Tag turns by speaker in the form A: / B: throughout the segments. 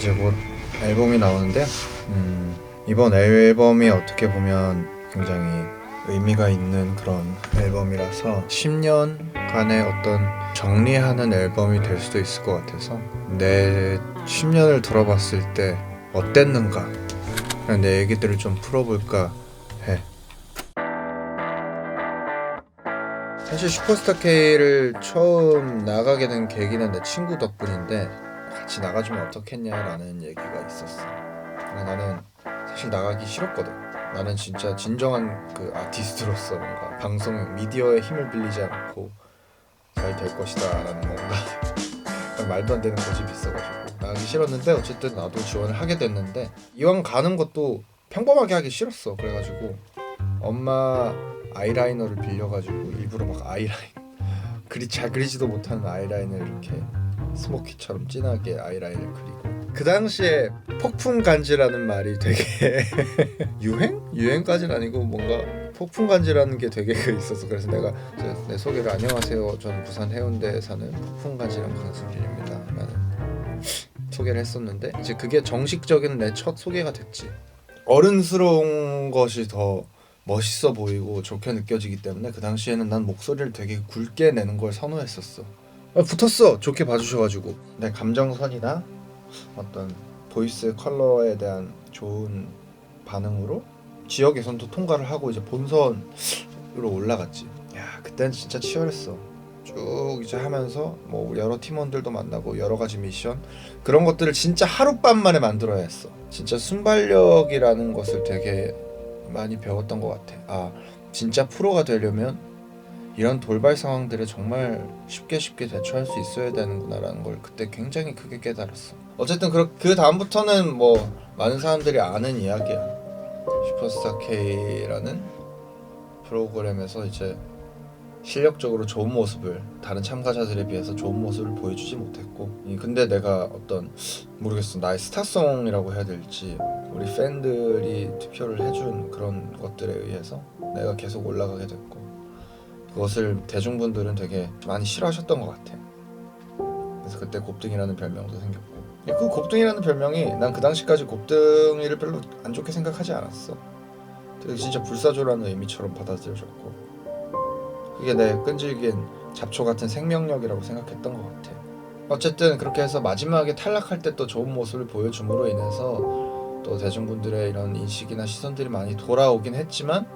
A: 이제 곧 앨범이 나오는데요. 이번 앨범이 어떻게 보면 굉장히 의미가 있는 그런 앨범이라서 10년간의 어떤 정리하는 앨범이 될 수도 있을 것 같아서 내 10년을 돌아봤을 때 어땠는가, 그냥 내 얘기들을 좀 풀어볼까 해. 사실 슈퍼스타 K를 처음 나가게 된 계기는 내 친구 덕분인데, 같이 나가주면 어떻겠냐라는 얘기가 있었어. 근데 나는 사실 나가기 싫었거든. 나는 진짜 진정한 그 아티스트로서 뭔가 방송 미디어의 힘을 빌리지 않고 잘 될 것이다 라는 뭔가 말도 안 되는 고집이 있어가지고 나가기 싫었는데, 어쨌든 나도 지원을 하게 됐는데, 이왕 가는 것도 평범하게 하기 싫었어. 그래가지고 엄마 아이라이너를 빌려가지고 일부러 막 잘 그리지도 못하는 아이라인을 이렇게 스모키처럼 진하게 아이라인을 그리고, 그 당시에 폭풍 간지라는 말이 되게 유행까지는 아니고 뭔가 폭풍 간지라는 게 되게 있어서, 그래서 내가 내 소개를 안녕하세요, 저는 부산 해운대에 사는 폭풍 간지랑 강승준입니다 라는 소개를 했었는데, 이제 그게 정식적인 내 첫 소개가 됐지. 어른스러운 것이 더 멋있어 보이고 좋게 느껴지기 때문에 그 당시에는 난 목소리를 되게 굵게 내는 걸 선호했었어. 붙었어. 좋게 봐주셔가지고 내 감정선이나 어떤 보이스 컬러에 대한 좋은 반응으로 지역 예선도 통과를 하고 이제 본선으로 올라갔지. 야, 그때는 진짜 치열했어. 쭉 이제 하면서 뭐 여러 팀원들도 만나고 여러 가지 미션, 그런 것들을 진짜 하룻밤 만에 만들어야 했어. 진짜 순발력이라는 것을 되게 많이 배웠던 것 같아. 아, 진짜 프로가 되려면 이런 돌발 상황들에 정말 쉽게 대처할 수 있어야 되는구나라는 걸 그때 굉장히 크게 깨달았어. 어쨌든 그 다음부터는 뭐 많은 사람들이 아는 이야기야. 슈퍼스타 K라는 프로그램에서 이제 실력적으로 좋은 모습을, 다른 참가자들에 비해서 좋은 모습을 보여주지 못했고, 근데 내가 어떤, 모르겠어, 나의 스타성이라고 해야 될지, 우리 팬들이 투표를 해준 그런 것들에 의해서 내가 계속 올라가게 됐고, 그것을 대중분들은 되게 많이 싫어하셨던 것 같아. 그래서 그때 곱등이라는 별명도 생겼고, 그 곱등이라는 별명이 난 그 당시까지 곱등이를 별로 안 좋게 생각하지 않았어. 되게 진짜 불사조라는 의미처럼 받아들여졌고, 그게 내 끈질긴 잡초 같은 생명력이라고 생각했던 것 같아. 어쨌든 그렇게 해서 마지막에 탈락할 때 또 좋은 모습을 보여줌으로 인해서 또 대중분들의 이런 인식이나 시선들이 많이 돌아오긴 했지만,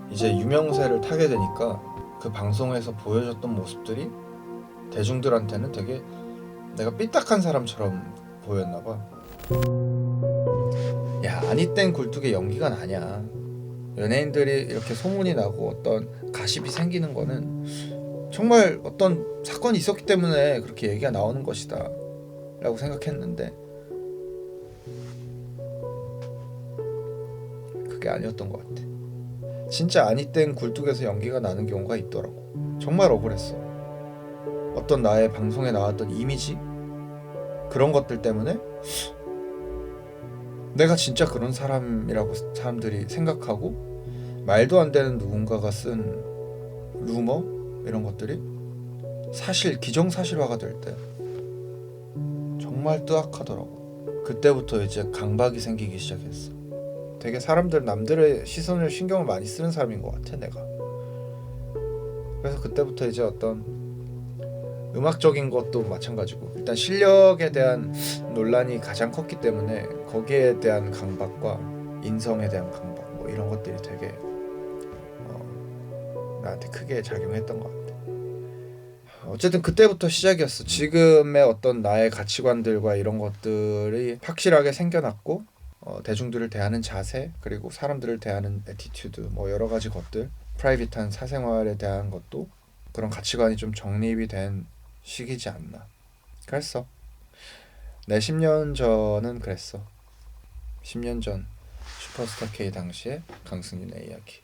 A: 이제 유명세를 타게 되니까 그 방송에서 보여줬던 모습들이 대중들한테는 되게 내가 삐딱한 사람처럼 보였나 봐. 야, 아니 땐 굴뚝의 연기가 나냐. 연예인들이 이렇게 소문이 나고 어떤 가십이 생기는 거는 정말 어떤 사건이 있었기 때문에 그렇게 얘기가 나오는 것이다 라고 생각했는데, 그게 아니었던 것 같아. 진짜 아니 땐 굴뚝에서 연기가 나는 경우가 있더라고. 정말 억울했어. 어떤 나의 방송에 나왔던 이미지, 그런 것들 때문에 내가 진짜 그런 사람이라고 사람들이 생각하고, 말도 안 되는 누군가가 쓴 루머, 이런 것들이 사실 기정사실화가 될 때 정말 뜨악하더라고. 그때부터 이제 강박이 생기기 시작했어. 되게 남들의 시선을 신경을 많이 쓰는 사람인 것 같아, 내가. 그래서 그때부터 이제 어떤 음악적인 것도 마찬가지고, 일단 실력에 대한 논란이 가장 컸기 때문에 거기에 대한 강박과 인성에 대한 강박, 뭐 이런 것들이 되게 나한테 크게 작용했던 것 같아. 어쨌든 그때부터 시작이었어. 지금의 어떤 나의 가치관들과 이런 것들이 확실하게 생겨났고, 대중들을 대하는 자세, 그리고 사람들을 대하는 애티튜드, 뭐 여러 가지 것들, 프라이빗한 사생활에 대한 것도, 그런 가치관이 좀 정립이 된 시기지 않나. 그랬어. 내 10년 전은 그랬어. 10년 전 슈퍼스타 K 당시에 강승윤의 이야기.